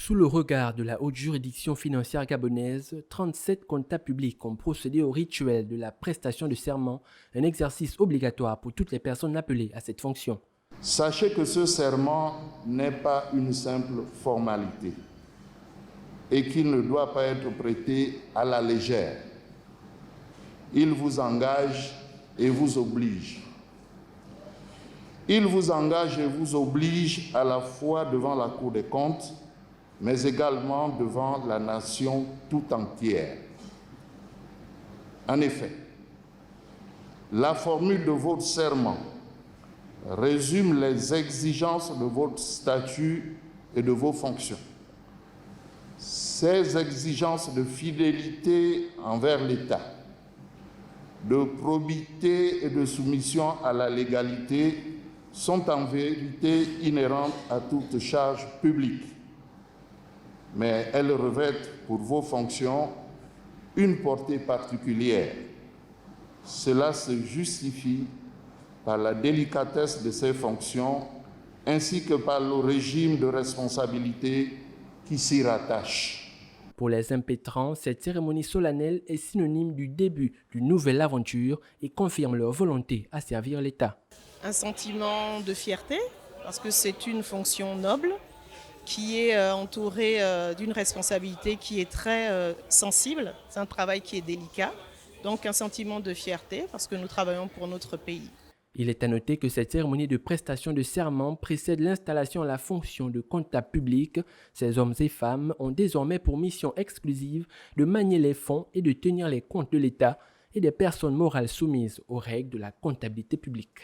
Sous le regard de la haute juridiction financière gabonaise, 37 comptables publics ont procédé au rituel de la prestation de serment, un exercice obligatoire pour toutes les personnes appelées à cette fonction. Sachez que ce serment n'est pas une simple formalité et qu'il ne doit pas être prêté à la légère. Il vous engage et vous oblige. Il vous engage et vous oblige à la fois devant la Cour des comptes, mais également devant la nation tout entière. En effet, la formule de votre serment résume les exigences de votre statut et de vos fonctions. Ces exigences de fidélité envers l'État, de probité et de soumission à la légalité sont en vérité inhérentes à toute charge publique. Mais elles revêtent pour vos fonctions une portée particulière. Cela se justifie par la délicatesse de ces fonctions ainsi que par le régime de responsabilité qui s'y rattache. Pour les impétrants, cette cérémonie solennelle est synonyme du début d'une nouvelle aventure et confirme leur volonté à servir l'État. Un sentiment de fierté, parce que c'est une fonction noble qui est entourée d'une responsabilité qui est très sensible. C'est un travail qui est délicat, donc un sentiment de fierté parce que nous travaillons pour notre pays. Il est à noter que cette cérémonie de prestation de serment précède l'installation à la fonction de comptable public. Ces hommes et femmes ont désormais pour mission exclusive de manier les fonds et de tenir les comptes de l'État et des personnes morales soumises aux règles de la comptabilité publique.